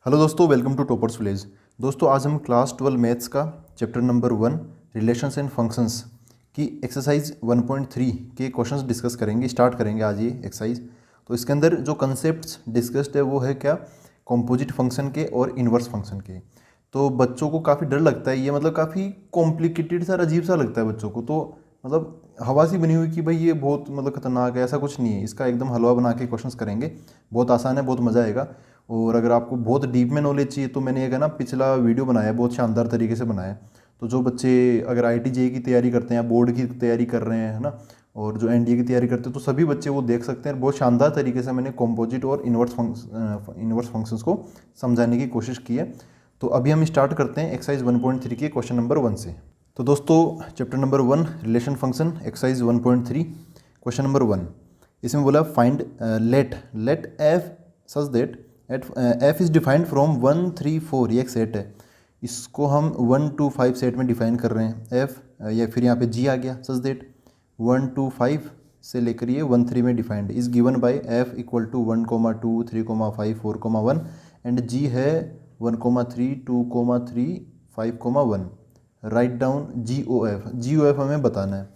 Hello दोस्तों, welcome to toppers village. दोस्तों आज हम क्लास 12 मैथ्स का chapter number 1 relations and functions की एक्सरसाइज 1.3 के क्वेश्चंस डिस्कस करेंगे। स्टार्ट करेंगे आज ये एक्सरसाइज। तो इसके अंदर जो कंसेप्ट्स डिस्कस्ड है वो है क्या, कॉम्पोजिट फंक्शन के और इन्वर्स फंक्शन के। तो बच्चों को काफ़ी डर लगता है ये, मतलब काफ़ी कॉम्प्लिकेटेड सा, अजीब सा लगता है बच्चों को। तो मतलब हवा सी बनी हुई कि भाई ये बहुत मतलब खतरनाक है, ऐसा कुछ नहीं है। इसका एकदम हलवा बना के क्वेश्चंस करेंगे। बहुत आसान है, बहुत मज़ा आएगा। और अगर आपको बहुत डीप में नॉलेज चाहिए तो मैंने एक है ना पिछला वीडियो बनाया है, बहुत शानदार तरीके से बनाया है। तो जो बच्चे अगर IIT JEE की तैयारी करते हैं या बोर्ड की तैयारी कर रहे हैं, है ना, और जो NDA की तैयारी करते हैं, तो सभी बच्चे वो देख सकते हैं। बहुत शानदार तरीके से मैंने कॉम्पोजिट और इन्वर्स फंक्शंस को समझाने की कोशिश की है। तो अभी हम स्टार्ट करते हैं एक्सरसाइज 1.3 के क्वेश्चन नंबर 1 से। तो दोस्तों chapter number 1 relation function exercise 1.3 question number 1, इसमें बोला find let F such that F is defined from 1 3 4। ये एक सेट है, इसको हम 1 2 5 सेट में डिफाइन कर रहे हैं। एफ या फिर यहाँ पे जी आ गया, सच दैट 1 2 5 से लेकर ये 1 3 में defined is given by f equal to 1 2 3 5 4 1 and g है 1 3 2 3 5 1। राइट डाउन जी ओ एफ हमें बताना है।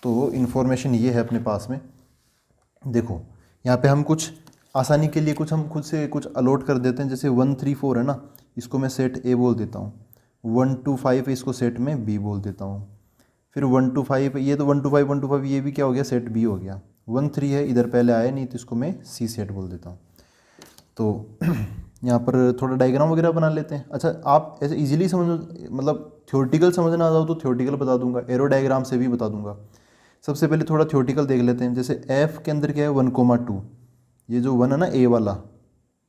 तो इन्फॉर्मेशन ये है अपने पास में। देखो यहाँ पे हम कुछ आसानी के लिए कुछ हम खुद से कुछ अलॉट कर देते हैं। जैसे 1 3 4 है ना, इसको मैं सेट ए बोल देता हूँ। 1 2 5 इसको सेट में बी बोल देता हूँ। फिर 1 2 5 ये तो 1 2 5 1 2 5 ये भी क्या हो गया, सेट बी हो गया। 1 3 है, इधर पहले आया नहीं तो इसको मैं सी सेट बोल देता हूँ। तो यहाँ पर थोड़ा डायग्राम वगैरह बना लेते हैं। अच्छा, आप ऐसे इजीली समझ, मतलब थ्योरेटिकल समझना आ जाओ तो थ्योरेटिकल बता दूंगा, एरो डायग्राम से भी बता दूंगा। सबसे पहले थोड़ा थ्योरेटिकल देख लेते हैं। जैसे एफ के अंदर क्या है 1 2, ये जो 1 है ना ए वाला,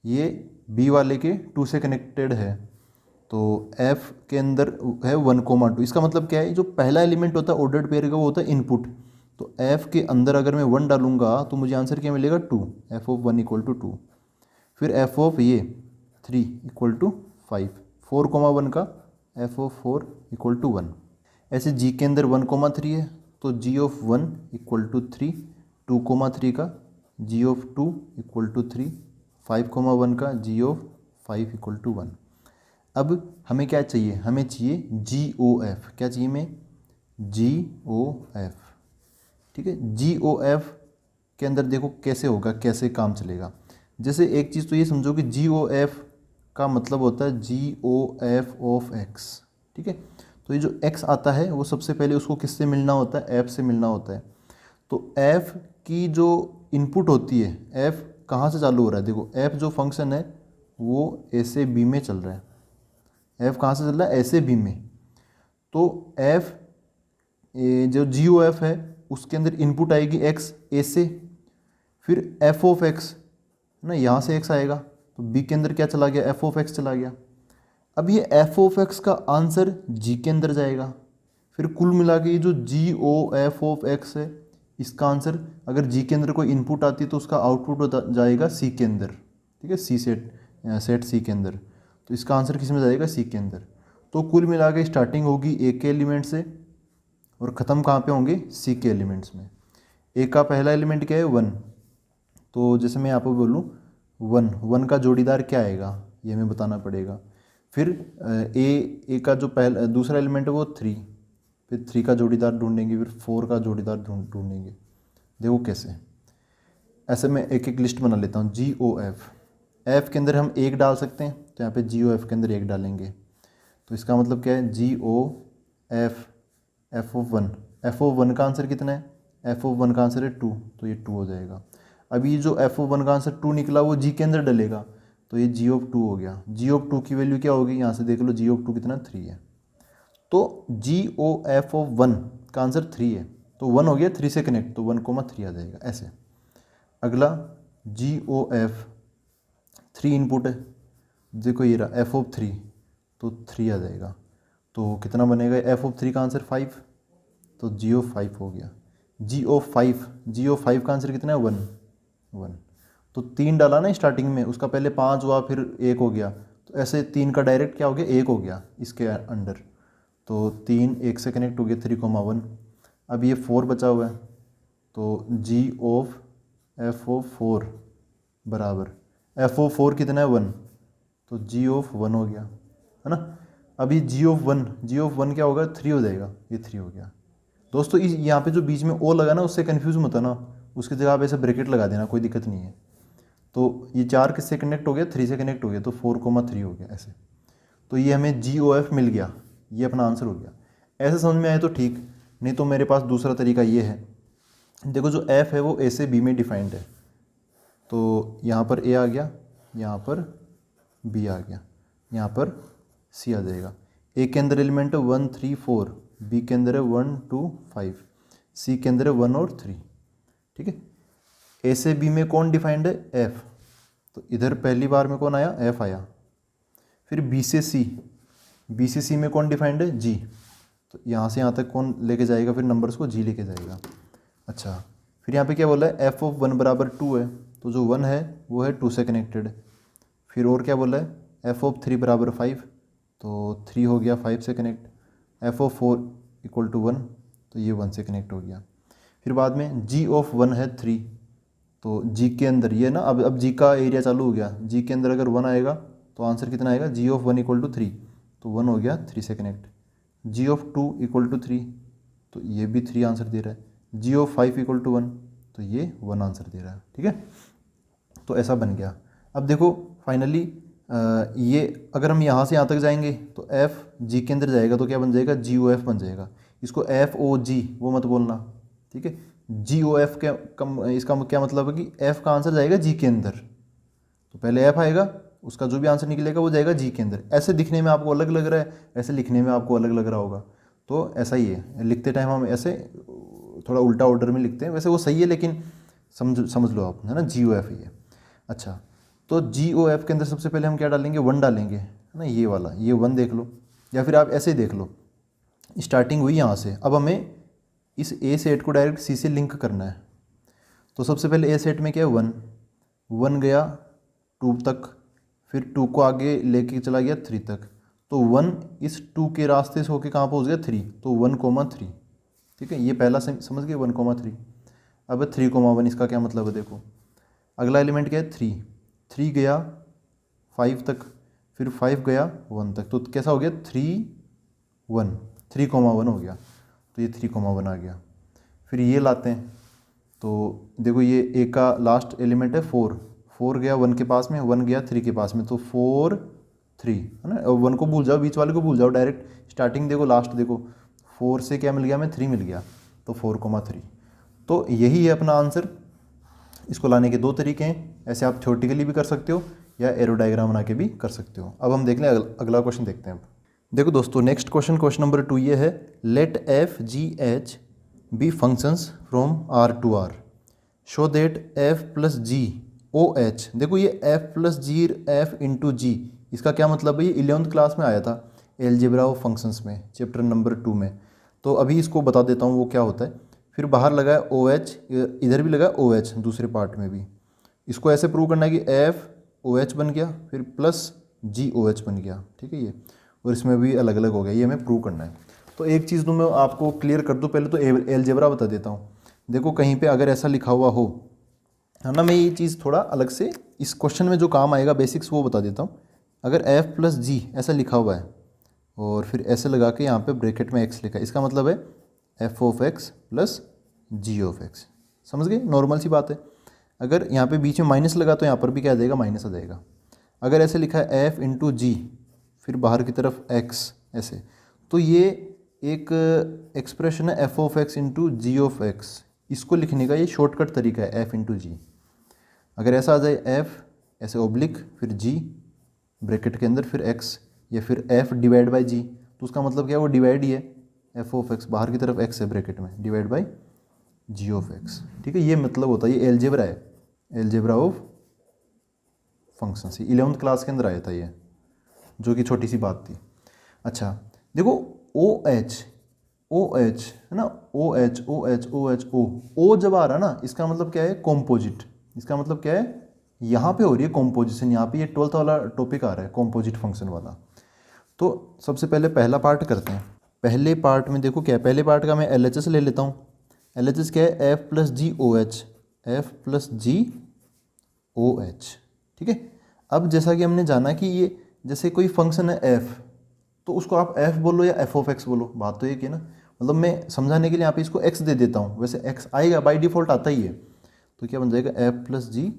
ये बी वाले के 2 से कनेक्टेड है। तो एफ के अंदर है 1 2। इसका मतलब क्या है, जो पहला एलिमेंट होता है ऑर्डर्ड पेयर का वो होता है इनपुट। तो एफ के अंदर अगर मैं 1 डालूंगा तो मुझे आंसर क्या मिलेगा, 2। F of 1 equal to 2। फिर एफ ऑफ ये 3 इक्वल टू 5। 4 1 का एफ ऑफ 4 इक्वल टू 1। ऐसे जी के अंदर 1 3 है तो जी ऑफ 1 इक्वल टू 3। 2 3 का जी ऑफ 2 इक्वल टू 3। 5 1 का जी ऑफ 5 इक्वल टू 1। अब हमें क्या चाहिए, हमें चाहिए जी ओ एफ। क्या चाहिए हमें, जी ओ एफ। ठीक है, जी ओ एफ के अंदर देखो कैसे होगा, कैसे काम चलेगा। जैसे एक चीज़ तो ये समझो कि जी ओ एफ का मतलब होता है g O F of X. ठीक है, तो ये जो एक्स आता है वो सबसे पहले उसको किससे मिलना होता है, एफ से मिलना होता है। तो एफ की जो इनपुट होती है, एफ कहाँ से चालू हो रहा है, देखो एफ जो फंक्शन है वो ए से बी में चल रहा है। एफ कहाँ से चल रहा है, ए से बी में। तो एफ जो जी ओ एफ है उसके अंदर इनपुट आएगी एक्स ए से। फिर एफ ऑफ एक्स ना, यहाँ से एक्स आएगा तो बी के अंदर क्या चला गया, एफ ऑफ एक्स चला गया। अब ये एफ ऑफ एक्स का आंसर जी के अंदर जाएगा। फिर कुल मिला के ये जो जी ओ एफ ऑफ एक्स है इसका आंसर, अगर जी के अंदर कोई इनपुट आती है तो उसका आउटपुट जाएगा सी के अंदर। ठीक है, सी सेट सी के अंदर। तो इसका आंसर किस में जाएगा, सी के अंदर। तो कुल मिला के स्टार्टिंग होगी ए के एलिमेंट से और ख़त्म कहाँ पे होंगे, सी के एलिमेंट्स में। ए का पहला एलिमेंट क्या है 1, तो जैसे मैं यहाँ पर बोलूँ 1 का जोड़ीदार क्या आएगा ये हमें बताना पड़ेगा। फिर ए का जो पहला दूसरा एलिमेंट है वो 3, फिर 3 का जोड़ीदार ढूंढेंगे, फिर 4 का जोड़ीदार ढूंढेंगे। देखो कैसे, ऐसे मैं एक एक लिस्ट बना लेता हूँ। जी ओ एफ, एफ के अंदर हम 1 डाल सकते हैं तो यहाँ पे जी ओ एफ के अंदर 1 डालेंगे। तो इसका मतलब क्या है, g O f f of 1। F of 1 का आंसर कितना है, एफ ऑफ 1 का आंसर है 2, तो ये 2 हो जाएगा। अभी जो एफ ऑफ 1 का आंसर 2 निकला वो जी के अंदर डलेगा तो ये जी ऑफ 2 हो गया। जी ऑफ 2 की वैल्यू क्या होगी, यहाँ से देख लो जी ऑफ 2 कितना, 3 है। तो जी ओ एफ ऑफ 1 का आंसर 3 है, तो 1 हो गया 3 से कनेक्ट, तो 1 3 आ जाएगा ऐसे। अगला जी ओ एफ 3 इनपुट है, देखो ये रहा एफ ऑफ 3, तो 3 आ जाएगा। तो कितना बनेगा, एफ ऑफ 3 का आंसर 5, तो जी ऑफ 5 हो गया। जी ऑफ 5 का आंसर कितना है 1। तो 3 डाला ना स्टार्टिंग में, उसका पहले 5 हुआ फिर 1 हो गया, तो ऐसे 3 का डायरेक्ट क्या हो गया, 1 हो गया इसके अंडर। तो 3 1 से कनेक्ट हो गया 3 1। अब ये 4 बचा हुआ है, तो जी ऑफ एफ ऑफ 4 बराबर एफ ऑफ 4 कितना है 1, तो जी ऑफ 1 हो गया, है ना। अभी जी ऑफ वन क्या होगा, 3 हो जाएगा, ये 3 हो गया। दोस्तों इस यहाँ पे जो बीच में ओ लगा ना, उससे कन्फ्यूज मत होना, उसकी जगह आप ऐसे ब्रैकेट लगा देना, कोई दिक्कत नहीं है। तो ये 4 किससे कनेक्ट हो गया, 3 से कनेक्ट हो गया, तो 4,3 हो गया ऐसे। तो ये हमें जी ओ एफ मिल गया, ये अपना आंसर हो गया। ऐसे समझ में आए तो ठीक, नहीं तो मेरे पास दूसरा तरीका ये है। देखो जो एफ है वो ए से बी में डिफाइंड है, तो यहाँ पर ए आ गया, यहाँ पर बी आ गया, यहाँ पर सी आ जाएगा। ए के अंदर एलिमेंट है 1 3 4, बी के अंदर है 1 2 5, सी के अंदर है 1 और 3, ठीक है। ए से बी में कौन डिफाइंड है, एफ, तो इधर पहली बार में कौन आया, एफ आया। फिर बी से सी में कौन डिफाइंड है, जी, तो यहाँ से यहाँ तक कौन लेके जाएगा फिर नंबर्स को, जी लेके जाएगा। अच्छा, फिर यहाँ पे क्या बोला है, एफ ऑफ 1 बराबर 2 है, तो जो 1 है वो है 2 से कनेक्टेड। फिर और क्या बोला है, एफ ऑफ 3 बराबर 5, तो 3 हो गया 5 से connect. F of 4 equal to 1, तो ये 1 से कनेक्ट हो गया। फिर बाद में जी ऑफ 1 है 3, तो जी के अंदर ये ना, अब जी का एरिया चालू हो गया, जी के अंदर अगर 1 आएगा तो आंसर कितना आएगा, जी ऑफ 1 इक्वल टू 3, तो 1 हो गया 3 से connect. G of 2 equal to 3, तो ये भी 3 आंसर दे रहा है। जी ऑफ 5 इक्वल टू 1, तो ये 1 आंसर दे रहा है, ठीक है। तो ऐसा बन गया। अब देखो फाइनली ये अगर हम यहाँ से यहाँ तक जाएंगे तो एफ जी के अंदर जाएगा तो क्या बन जाएगा, जी ओ एफ बन जाएगा। इसको एफ ओ जी वो मत बोलना, ठीक है। जी ओ एफ के कम, इसका क्या मतलब है कि एफ का आंसर जाएगा जी के अंदर, तो पहले एफ आएगा, उसका जो भी आंसर निकलेगा वो जाएगा जी के अंदर। ऐसे दिखने में आपको अलग लग रहा है, ऐसे लिखने में आपको अलग लग रहा होगा, तो ऐसा ही है। लिखते टाइम हम ऐसे थोड़ा उल्टा ऑर्डर में लिखते हैं, वैसे वो सही है लेकिन समझ लो आप, है ना, जी ओ एफ ही है। अच्छा, तो जी ओ एफ के अंदर सबसे पहले हम क्या डालेंगे, 1 डालेंगे, है ना, ये वाला, ये 1 देख लो, या फिर आप ऐसे ही देख लो, स्टार्टिंग हुई यहाँ से। अब हमें इस ए सेट को डायरेक्ट सी से लिंक करना है, तो सबसे पहले ए सेट में क्या है, 1 गया 2 तक, फिर 2 को आगे लेके चला गया 3 तक, तो 1 इस 2 के रास्ते से होके कहाँ पहुँच गया, 3, तो 1,3, ठीक है। ये पहला समझ गए, 1,3। अब 3,1 इसका क्या मतलब है, देखो अगला एलिमेंट क्या है, 3 गया 5 तक, फिर 5 गया 1 तक, तो कैसा हो गया, 3,1 हो गया, तो ये 3,1 आ गया। फिर ये लाते हैं, तो देखो ये ए का लास्ट एलिमेंट है 4 गया 1 के पास में, 1 गया 3 के पास में, तो 4 3, है ना। 1 को भूल जाओ, बीच वाले को भूल जाओ, डायरेक्ट स्टार्टिंग देखो, लास्ट देखो, 4 से क्या मिल गया, हमें 3 मिल गया, तो 4,3। तो यही है अपना आंसर। इसको लाने के 2 तरीके हैं, ऐसे आप थ्योरेटिकली भी कर सकते हो या एरो डायग्राम बना के भी कर सकते हो। अब हम देख लें अगला क्वेश्चन देखते हैं। अब देखो दोस्तों, नेक्स्ट क्वेश्चन नंबर 2 ये है, let F G H be functions from R to R, show that F plus G O H. देखो ये F plus G F into G, इसका क्या मतलब है, ये 11th क्लास में आया था एलजेब्रा ऑफ फंक्शंस में, चैप्टर नंबर 2 में। तो अभी इसको बता देता हूँ वो क्या होता है। फिर बाहर लगा है ओ एच, इधर भी लगा है ओ एच दूसरे पार्ट में भी। इसको ऐसे प्रूव करना है कि एफ ओ एच बन गया, फिर प्लस जी ओ एच बन गया, ठीक है ये, और इसमें भी अलग अलग हो गया, ये हमें प्रूव करना है। तो एक चीज़ तो मैं आपको क्लियर कर दूँ, पहले तो एलजेब्रा बता देता हूँ। देखो कहीं पे अगर ऐसा लिखा हुआ हो, है ना, मैं ये चीज़ थोड़ा अलग से इस क्वेश्चन में जो काम आएगा बेसिक्स वो बता देता हूँ। अगर एफ प्लस जी ऐसा लिखा हुआ है और फिर ऐसे लगा के यहाँ पे ब्रैकेट में एक्स लिखा है, इसका मतलब है F of X plus G of X. समझ गए, नॉर्मल सी बात है। अगर यहाँ पे बीच में माइनस लगा तो यहाँ पर भी क्या आ जाएगा, माइनस आ जाएगा। अगर ऐसे लिखा है एफ इंटू जी, फिर बाहर की तरफ एक्स ऐसे, तो ये एक एक्सप्रेशन है F of X into G of X. इसको लिखने का ये शॉर्टकट तरीका है, एफ इंटू जी। अगर ऐसा आ जाए एफ ऐसे ओब्लिक, फिर जी ब्रैकेट के अंदर, फिर एक्स, या फिर एफ डिवाइड बाई जी, तो उसका मतलब क्या है, वो डिवाइड ही है। एफ ऑफ एक्स बाहर की तरफ एक्स है ब्रैकेट में, divide by G of X, ठीक है। ये मतलब होता है, ये एलजेब्रा है, algebra of functions. 11th class के अंदर आया था ये, जो कि छोटी सी बात थी। अच्छा देखो ओ एच है ना, ओ एच ओ जब आ रहा है ना, इसका मतलब क्या है, कॉम्पोजिट। इसका मतलब क्या है, यहाँ पे हो रही है कॉम्पोजिशन, यहाँ पे ये 12th वाला टॉपिक आ रहा है, कॉम्पोजिट फंक्शन वाला। तो सबसे पहले पहला पार्ट करते हैं। पहले पार्ट में देखो क्या है, पहले पार्ट का मैं LHS ले लेता हूँ। LHS क्या है, F plus G O H, F plus G O H, ठीक है। अब जैसा कि हमने जाना कि ये जैसे कोई फंक्शन है एफ, तो उसको आप एफ बोलो या एफ ऑफ एक्स बोलो, बात तो एक है ना। मतलब मैं समझाने के लिए यहाँ पे इसको एक्स दे देता हूँ, वैसे एक्स आएगा बाय डिफ़ॉल्ट आता ही है। तो क्या बन जाएगा F plus G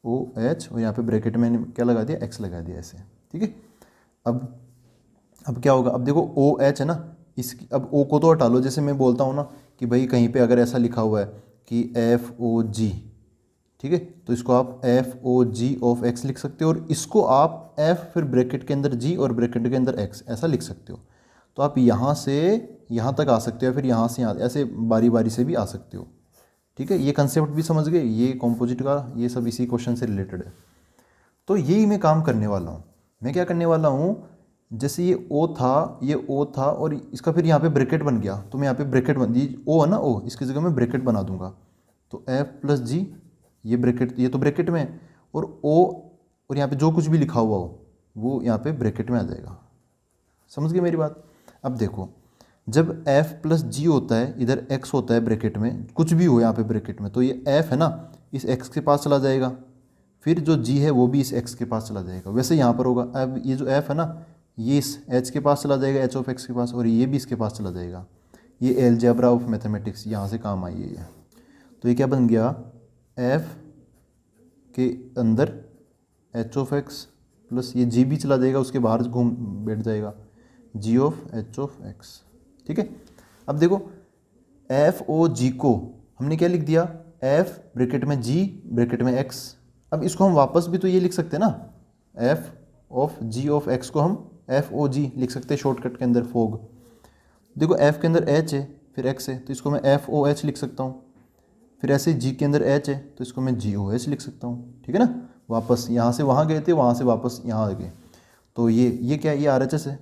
O H, और यहाँ पे ब्रैकेट में क्या लगा दिया, एक्स लगा दिया ऐसे, ठीक है। अब क्या होगा, अब देखो ओ एच है ना, इसकी अब ओ को तो हटा लो। जैसे मैं बोलता हूँ ना कि भाई कहीं पे अगर ऐसा लिखा हुआ है कि एफ ओ जी, ठीक है, तो इसको आप F O G of X लिख सकते हो, और इसको आप एफ फिर ब्रैकेट के अंदर जी और ब्रैकेट के अंदर एक्स ऐसा लिख सकते हो। तो आप यहाँ से यहाँ तक आ सकते हो, फिर यहाँ से यहाँ ऐसे बारी बारी से भी आ सकते हो, ठीक है। ये कंसेप्ट भी समझ गए, ये कॉम्पोजिट का ये सब इसी क्वेश्चन से रिलेटेड है। तो यही मैं काम करने वाला हूँ। मैं क्या करने वाला हूँ, जैसे ये ओ था, ये ओ था, और इसका फिर यहाँ पे ब्रैकेट बन गया, तो मैं यहाँ पे ब्रैकेट बन दी, ओ है ना ओ, इसकी जगह मैं ब्रैकेट बना दूंगा। तो एफ प्लस जी, ये ब्रैकेट, ये तो ब्रैकेट में है, और ओ, और यहाँ पे जो कुछ भी लिखा हुआ हो वो यहाँ पे ब्रैकेट में आ जाएगा। समझ गए मेरी बात। अब देखो, जब f प्लस जी होता है, इधर x होता है ब्रैकेट में, कुछ भी हो यहाँ पे ब्रैकेट में, तो ये f है ना, इस x के पास चला जाएगा, फिर जो g है वो भी इस x के पास चला जाएगा। वैसे यहाँ पर होगा, अब ये जो f है ना, ये इस h के पास चला जाएगा, h ऑफ x के पास, और ये भी इसके पास चला जाएगा। ये एलजेब्रा ऑफ मैथमेटिक्स यहाँ से काम आई है ये। तो ये क्या बन गया, f के अंदर h ऑफ x प्लस ये g भी चला जाएगा, उसके बाहर घूम बैठ जाएगा, g of h of x, ठीक है। अब देखो एफ ओ जी को हमने क्या लिख दिया, एफ ब्रैकेट में जी ब्रैकेट में एक्स। अब इसको हम वापस भी तो ये लिख सकते हैं ना, F of G of X को हम एफ ओ जी लिख सकते हैं शॉर्टकट के अंदर, फोग। देखो एफ के अंदर एच है फिर एक्स है, तो इसको मैं एफ ओ एच लिख सकता हूँ। फिर ऐसे जी के अंदर एच है, तो इसको मैं जी ओ एच लिख सकता हूँ, ठीक है ना। वापस यहाँ से वहाँ गए थे, वहाँ से वापस यहाँ आ गए। तो ये क्या है, ये आर एच एस है।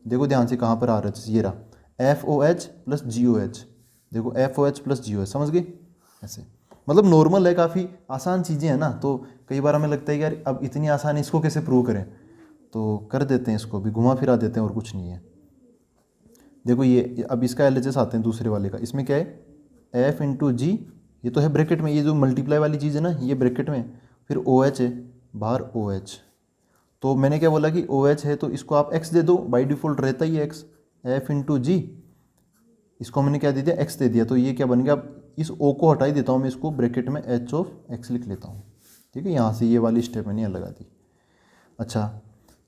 देखो ध्यान से कहाँ पर आर एच एस, ये रहा F o H plus G O H. देखो F o H plus G O H, समझ गए ऐसे। मतलब नॉर्मल है, काफ़ी आसान चीज़ें हैं ना। तो कई बार हमें लगता है कि यार अब इतनी आसान है, इसको कैसे प्रूव करें, तो कर देते हैं, इसको भी घुमा फिरा देते हैं, और कुछ नहीं है। देखो ये अब इसका एल एच एस आते हैं दूसरे वाले का, इसमें क्या है एफ इंटू जी, ये तो है ब्रैकेट में, ये जो मल्टीप्लाई वाली चीज़ है ना ये ब्रैकेट में, फिर ओ एच है बाहर ओ एच। तो मैंने क्या बोला कि ओ एच है तो इसको आप एक्स दे दो, बाई डिफ़ॉल्ट रहता ही है एक्स, एफ इंटू जी, इसको मैंने क्या दे दिया, एक्स दे दिया। तो ये क्या बन गया, अब इस ओ को हटा ही देता हूँ मैं, इसको ब्रैकेट में एच ऑफ एक्स लिख लेता हूँ, ठीक है। यहाँ से ये वाली स्टेप मैंने यहाँ लगा दी। अच्छा,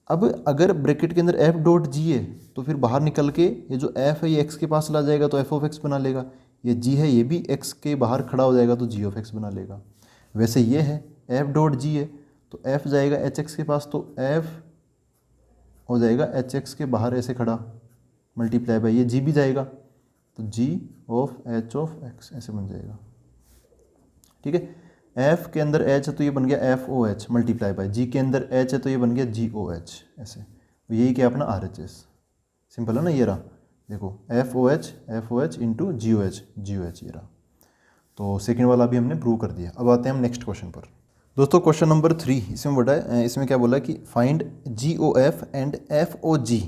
अब अगर ब्रैकेट के अंदर एफ डॉट जी है, तो फिर बाहर निकल के ये जो एफ है ये एक्स के पास चला जाएगा, तो एफ ऑफ एक्स बना लेगा। ये जी है ये भी एक्स के बाहर खड़ा हो जाएगा, तो जी ऑफ एक्स बना लेगा। वैसे ये है एफ डॉट जी है, तो एफ जाएगा एच एक्स के पास, तो एफ हो जाएगा एच एक्स के बाहर ऐसे खड़ा, मल्टीप्लाई बाई ये जी भी जाएगा, तो जी ऑफ एच ऑफ एक्स ऐसे बन जाएगा, ठीक है। एफ के अंदर एच है तो ये बन गया f o h multiply by, g के अंदर एच है तो ये बन गया जी ओ एच ऐसे। तो यही क्या अपना आर एच एस, सिंपल है ना। ये रहा देखो एफ ओ एच इंटू जी ओ एच ये रहा। तो सेकेंड वाला भी हमने प्रूव कर दिया। अब आते हैं हम नेक्स्ट क्वेश्चन पर। दोस्तों क्वेश्चन नंबर 3 इसमें बड़ा है, इसमें क्या बोला कि find G O F and F O G.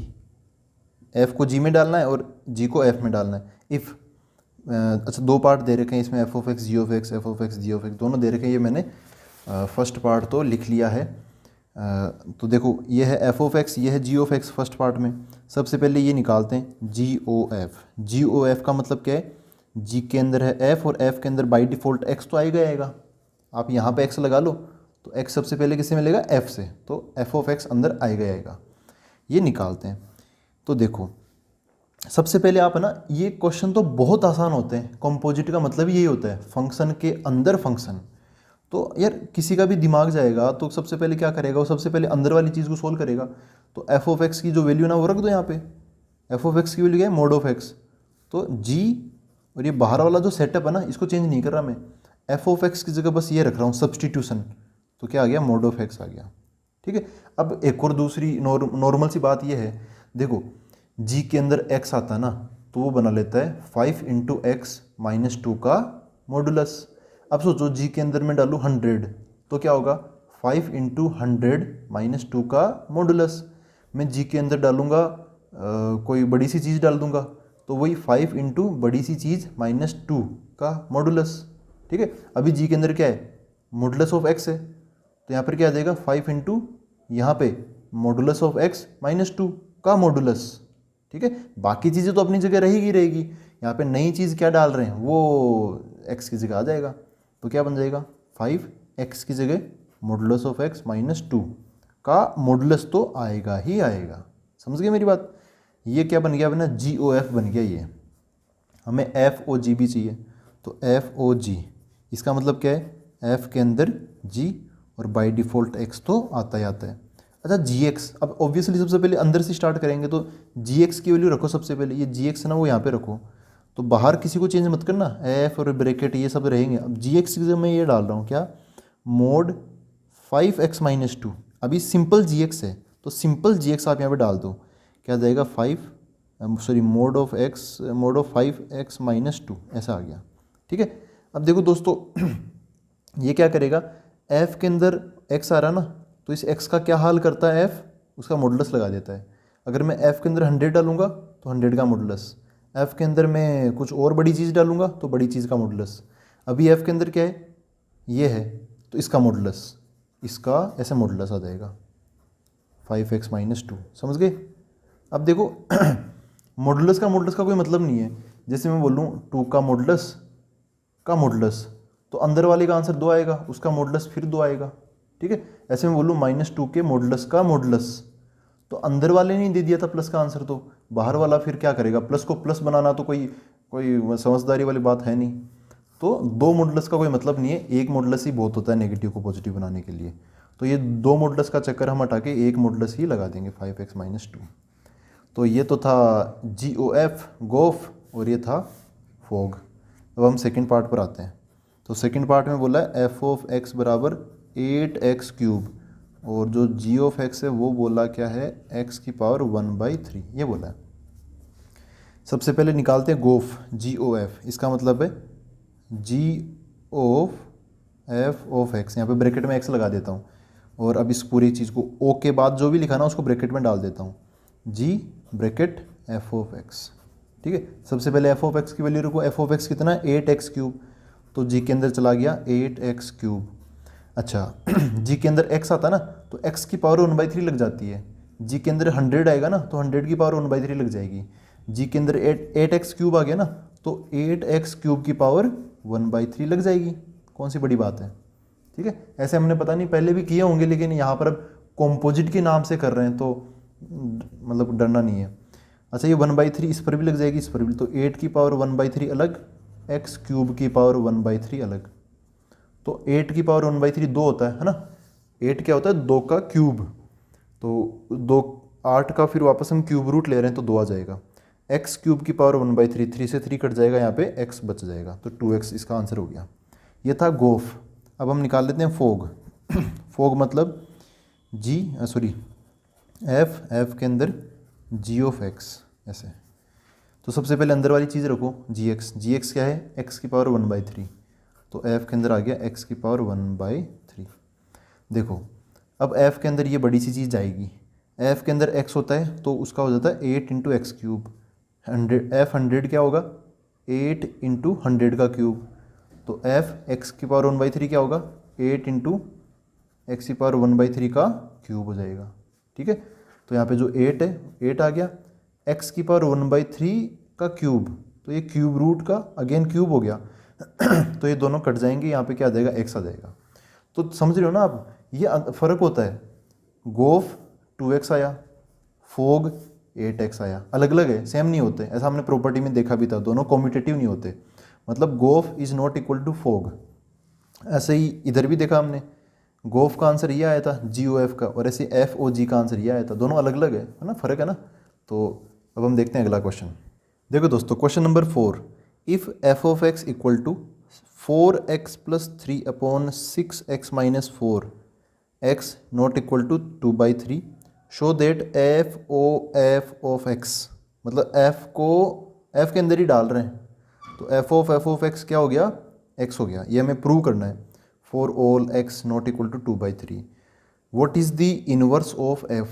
F को जी में डालना है और जी को एफ में डालना है। इफ़ अच्छा दो पार्ट दे रखे हैं इसमें, F of X G of X, F of X G of X दोनों दे रखे हैं। ये मैंने फर्स्ट पार्ट तो लिख लिया है। तो देखो ये है एफ ऑफ एक्स, ये है जी ऑफ एक्स फर्स्ट पार्ट में। सबसे पहले ये निकालते हैं जी ओ एफ। जी ओ एफ का मतलब क्या है, जी के अंदर है एफ और एफ के अंदर बाई डिफ़ॉल्ट एक्स तो आएगा आएगा। आप यहाँ पे एक्स लगा लो, तो एक्स सबसे पहले किससे मिलेगा, एफ से, तो एफ ऑफ एक्स अंदर आएगा आएगा। ये निकालते हैं। तो देखो सबसे पहले आप है ना, ये क्वेश्चन तो बहुत आसान होते हैं। कंपोजिट का मतलब यही होता है, फंक्शन के अंदर फंक्शन। तो यार किसी का भी दिमाग जाएगा तो सबसे पहले क्या करेगा, वो सबसे पहले अंदर वाली चीज़ को सोल्व करेगा। तो एफ ऑफ एक्स की जो वैल्यू ना वो रख दो यहाँ पे। एफ ऑफ एक्स की वैल्यू क्या है, मोड ऑफ एक्स। तो जी और ये बाहर वाला जो सेटअप है ना इसको चेंज नहीं कर रहा मैं, एफ ऑफ एक्स की जगह बस ये रख रहा हूँ सब्सटीट्यूशन। तो क्या आ गया, मोड ऑफ एक्स आ गया, ठीक है। अब एक और दूसरी नॉर्मल सी बात ये है, देखो जी के अंदर x आता है ना, तो वो बना लेता है 5 इंटू एक्स माइनस 2 का मॉडुलस। अब सोचो जी के अंदर मैं डालूँ 100, तो क्या होगा 5 इंटू 100 माइनस 2 का मॉडुलस। मैं जी के अंदर डालूँगा कोई बड़ी सी चीज़ डाल दूँगा, तो वही 5 इंटू बड़ी सी चीज़ माइनस 2 का मॉडुलस, ठीक है। अभी जी के अंदर क्या है, मॉडुलस ऑफ एक्स है, तो यहाँ पर क्या आ जाएगा 5 इंटू यहाँ पे मॉडुलस ऑफ एक्स माइनस 2 का मॉडुलस। ठीक है, बाकी चीज़ें तो अपनी जगह रहेगी रहेगी, यहाँ पे नई चीज़ क्या डाल रहे हैं वो एक्स की जगह आ जाएगा। तो क्या बन जाएगा 5x की जगह मॉडुलस ऑफ एक्स माइनस 2 का मॉडुलस तो आएगा ही आएगा। समझ गए मेरी बात? ये क्या बन गया अपना GOF बन गया। ये हमें FOG भी चाहिए, तो FOG इसका मतलब क्या है, F के अंदर G और बाय डिफ़ॉल्ट x तो आता ही आता है। अच्छा GX, अब ऑब्वियसली सबसे पहले अंदर से स्टार्ट करेंगे, तो GX की वैल्यू रखो सबसे पहले, ये GX है ना वो यहाँ पे रखो, तो बाहर किसी को चेंज मत करना, F और ब्रैकेट ये सब रहेंगे। अब GX की जगह मैं ये डाल रहा हूँ क्या, मोड 5x माइनस 2। अभी सिंपल GX है तो सिंपल GX आप यहाँ पे डाल दो, क्या जाएगा मोड ऑफ 5x माइनस 2 ऐसा आ गया। ठीक है, अब देखो दोस्तों ये क्या करेगा, f के अंदर x आ रहा ना, तो इस x का क्या हाल करता है, f उसका मॉडुलस लगा देता है। अगर मैं f के अंदर 100 डालूंगा तो 100 का मॉडुलस, f के अंदर मैं कुछ और बड़ी चीज़ डालूंगा तो बड़ी चीज़ का मॉडुलस। अभी f के अंदर क्या है, ये है, तो इसका मॉडुलस, इसका ऐसे मॉडुलस आ जाएगा 5x माइनस 2। समझ गए? अब देखो मॉडुलस का कोई मतलब नहीं है। जैसे मैं बोलूँ 2 का मॉडुलस तो अंदर वाले का आंसर 2 आएगा, उसका मॉडुलस फिर 2 आएगा। ठीक है, ऐसे मैं बोलूँ -2 के मॉडुलस का मॉडुलस, तो अंदर वाले ने दे दिया था प्लस का आंसर, तो बाहर वाला फिर क्या करेगा, प्लस को प्लस बनाना तो कोई समझदारी वाली बात है नहीं। तो 2 मॉडुलस का कोई मतलब नहीं है, एक मॉडुलस ही बहुत होता है नेगेटिव को पॉजिटिव बनाने के लिए। तो ये 2 मॉडुलस का चक्कर हम हटा के एक मॉडुलस ही लगा देंगे 5x माइनस 2। तो ये तो था गोफ और ये था फोग। अब हम सेकंड पार्ट पर आते हैं। तो सेकंड पार्ट में बोला है f(x) बराबर 8x क्यूब, और जो g(x) है वो बोला क्या है, x की पावर 1/3 ये बोला है। सबसे पहले निकालते हैं गोफ, GOF, इसका मतलब है GOF ऑफ x, यहाँ पे ब्रैकेट में x लगा देता हूँ, और अब इस पूरी चीज़ को o के बाद जो भी लिखा ना उसको ब्रैकेट में डाल देता हूँ, g ब्रैकेट f(x). ठीक है, सबसे पहले f(x) की वैल्यू रखो, f(x) कितना है 8x क्यूब, तो g के अंदर चला गया 8x क्यूब। अच्छा g के अंदर x आता ना, तो x की पावर 1/3 लग जाती है। g के अंदर 100 आएगा ना, तो 100 की पावर 1/3 लग जाएगी। g के अंदर 8x क्यूब आ गया ना, तो 8x क्यूब की पावर 1/3 लग जाएगी। कौन सी बड़ी बात है? ठीक है, ऐसे हमने पता नहीं पहले भी किए होंगे, लेकिन यहाँ पर अब कॉम्पोजिट के नाम से कर रहे हैं तो मतलब डरना नहीं है। अच्छा, ये 1/3 इस पर भी लग जाएगी, इस पर भी, तो 8 की पावर 1/3 अलग, x क्यूब की पावर 1/3 अलग। तो 8 की पावर 1/3 2 होता है ना, 8 क्या होता है 2 का क्यूब, तो 2 8 का फिर वापस हम क्यूब रूट ले रहे हैं तो 2 आ जाएगा। x क्यूब की पावर 1/3, 3 से 3 कट जाएगा, यहाँ पे x बच जाएगा, तो 2x इसका आंसर हो गया। ये था गोफ। अब हम निकाल लेते हैं फोग। फोग मतलब f के अंदर g(x) ऐसे। तो सबसे पहले अंदर वाली चीज़ रखो gx क्या है, x की पावर 1/3, तो f के अंदर आ गया x की पावर 1/3। देखो अब f के अंदर ये बड़ी सी चीज़ जाएगी, f के अंदर x होता है तो उसका हो जाता है 8 × x क्यूब, 100 क्या होगा 8 × 100 का क्यूब, तो f x की पावर 1/3 क्या होगा 8 × x की पावर 1/3 का क्यूब हो जाएगा। ठीक है, तो यहाँ पे जो 8 है 8 आ गया, x की पावर 1/3 का क्यूब, तो ये क्यूब रूट का अगेन क्यूब हो गया तो ये दोनों कट जाएंगे, यहाँ पे क्या आ जाएगा x आ जाएगा। तो समझ रहे हो ना आप, ये फ़र्क होता है। गोफ 2x आया, फोग 8x आया, अलग अलग है, सेम नहीं होते। ऐसा हमने प्रॉपर्टी में देखा भी था, दोनों कॉम्यूटेटिव नहीं होते। मतलब gof is not equal to fog. ऐसे ही इधर भी देखा हमने, गोफ का आंसर ये आया था GOF का, और ऐसे FOG का आंसर ये आया था, दोनों अलग अलग है ना, फ़र्क है ना। तो अब हम देखते हैं अगला क्वेश्चन। देखो दोस्तों, question number 4, if f(x) equal to 4x + 3/6x - 4, x not equal to 2/3, show that f(f) of x, मतलब f को f के अंदर ही डाल रहे हैं, तो f ऑफ x क्या हो गया, x हो गया। ये हमें प्रूव करना है, for all x not equal to 2/3। What is the inverse of f,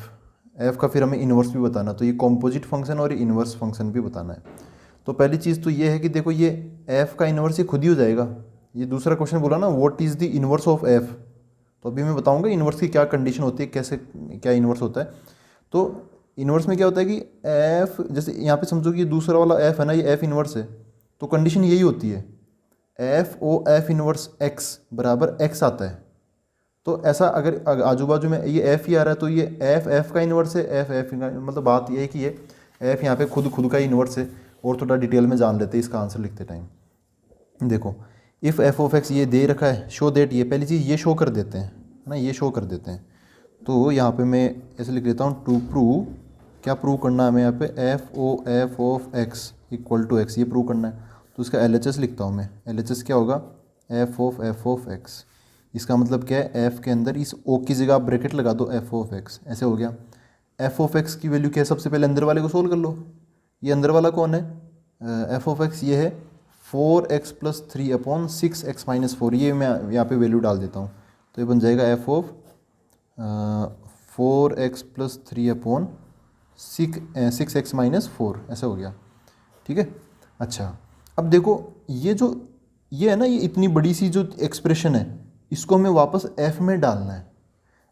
f का फिर हमें इनवर्स भी बताना, तो ये कॉम्पोजिट फंक्शन और इनवर्स फंक्शन भी बताना है। तो पहली चीज़ तो ये है कि देखो ये f का इनवर्स ये खुद ही हो जाएगा। ये दूसरा क्वेश्चन बोला ना, what is the inverse of f, तो अभी मैं बताऊंगा इन्वर्स की क्या कंडीशन होती है, कैसे क्या इन्वर्स होता है। तो इन्वर्स में क्या होता है कि एफ, जैसे यहाँ पे समझो कि ये दूसरा वाला एफ है ना, ये एफ इन्वर्स है, तो कंडीशन यही होती है एफ इन्वर्स एक्स बराबर एक्स आता है। तो ऐसा अगर आजू बाजू में ये एफ ही आ रहा है तो ये एफ का इन्वर्स है, एफ का, मतलब बात ये है कि ये एफ यहाँ पे खुद का ही इन्वर्स है। और थोड़ा डिटेल में जान लेते हैं इसका आंसर लिखते टाइम। देखो इफ़ एफ ऑफ एक्स ये दे रखा है, शो देट, ये पहली चीज़ ये शो कर देते हैं, है ना, ये शो कर देते हैं। तो यहाँ पे मैं ऐसे लिख देता हूँ, टू प्रूव, क्या प्रूव करना है हमें यहाँ पे, F of X equal to X, ये प्रूव करना है। तो इसका LHS लिखता हूँ मैं, LHS क्या होगा, एफ ऑफ एक्स। इसका मतलब क्या है, एफ के अंदर इस ओ की जगह आप ब्रैकेट लगा दो, एफ ऑफ एक्स, ऐसे हो गया। एफ ऑफ एक्स की वैल्यू क्या है, सबसे पहले अंदर वाले को सोल्व कर लो। ये अंदर वाला कौन है, एफ ऑफ एक्स ये है 4x + 3 अपॉन 6x - 4, ये मैं यहाँ पे वैल्यू डाल देता हूँ। तो ये बन जाएगा F of 4x + 3 upon 6x - 4, ऐसा हो गया, ठीक है। अच्छा अब देखो ये है ना, ये इतनी बड़ी सी जो एक्सप्रेशन है, इसको हमें वापस f में डालना है।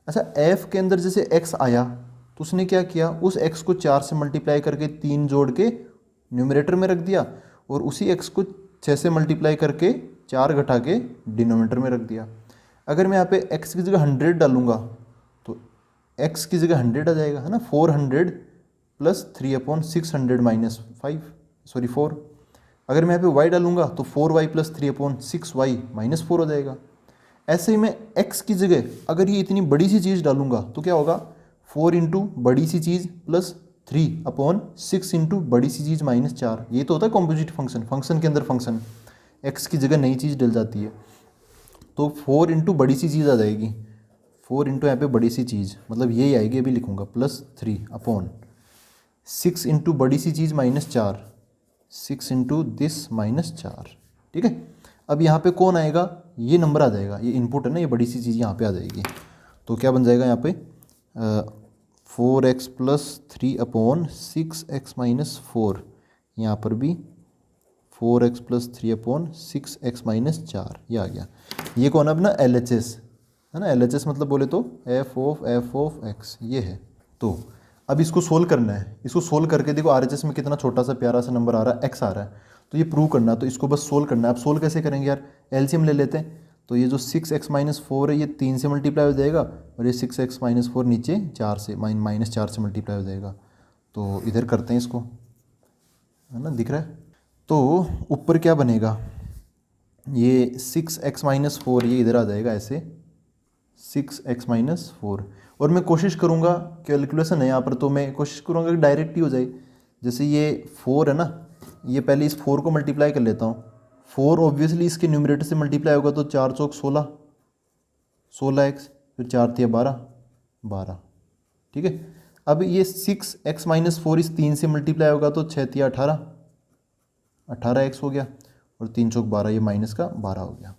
अच्छा f के अंदर जैसे x आया तो उसने क्या किया, उस x को 4 से मल्टीप्लाई करके 3 जोड़ के न्यूमरेटर में रख दिया, और उसी x को 6 से मल्टीप्लाई करके 4 घटा के डिनोमिनेटर में रख दिया। अगर मैं यहाँ पे x की जगह 100 डालूंगा तो x की जगह 100 आ जाएगा, है ना, 400 + 3 अपॉन 600 - 5 सॉरी 4। अगर मैं यहाँ पे y डालूंगा तो 4y + 3 अपॉन 6y - 4 हो जाएगा। ऐसे ही मैं x की जगह अगर ये इतनी बड़ी सी चीज़ डालूंगा तो क्या होगा, 4 इंटू बड़ी सी चीज़ प्लस 3 अपॉन 6 इंटू बड़ी सी चीज़ -4। ये तो होता है कॉम्पोजिट फंक्शन, फंक्शन के अंदर फंक्शन, x की जगह नई चीज़ डल जाती है। तो 4 इंटू बड़ी सी चीज़ आ जाएगी, 4 इंटू यहाँ पे बड़ी सी चीज़, मतलब यही आएगी, अभी लिखूंगा, +3 अपॉन 6 इंटू बड़ी सी चीज़ -4, 6 इंटू दिस -4, ठीक है। अब यहाँ पे कौन आएगा, ये नंबर आ जाएगा, ये इनपुट है ना, ये बड़ी सी चीज़ यहाँ पे आ जाएगी। तो क्या बन जाएगा यहाँ पे 4x + 3 अपॉन 6x - 4, यहाँ पर भी 4x + 3 अपॉन 6x - 4, ये आ गया। ये कौन है अपना LHS, है ना, LHS मतलब बोले तो एफ ऑफ एक्स, ये है। तो अब इसको सोल्व करना है, इसको सोल्व करके देखो RHS में कितना छोटा सा प्यारा सा नंबर आ रहा है, x आ रहा है, तो ये प्रूव करना है। तो इसको बस सोल्व करना है। अब सोल्व कैसे करेंगे यार, LCM ले लेते हैं। तो ये जो 6x - 4 है ये 3 से मल्टीप्लाई हो जाएगा, और ये 6x - 4 नीचे 4 से -4 से मल्टीप्लाई हो जाएगा। तो इधर करते हैं इसको, है ना, दिख रहा है। तो ऊपर क्या बनेगा, ये 6x - 4 ये इधर आ जाएगा ऐसे, 6x - 4। और मैं कोशिश करूँगा, कैलकुलेशन है यहाँ पर, तो मैं कोशिश करूँगा कि डायरेक्ट ही हो जाए। जैसे ये 4 है ना, ये पहले इस 4 को मल्टीप्लाई कर लेता हूँ। 4 ऑब्वियसली इसके न्यूमरेटर से मल्टीप्लाई होगा, तो 4 चौक 16, 16x, फिर 4 तिया 12, 12, ठीक है। अब ये 6x - 4 इस 3 से मल्टीप्लाई होगा, तो 6 तिया 18, 18x हो गया, और 3 चौक 12, ये माइनस का 12 हो गया,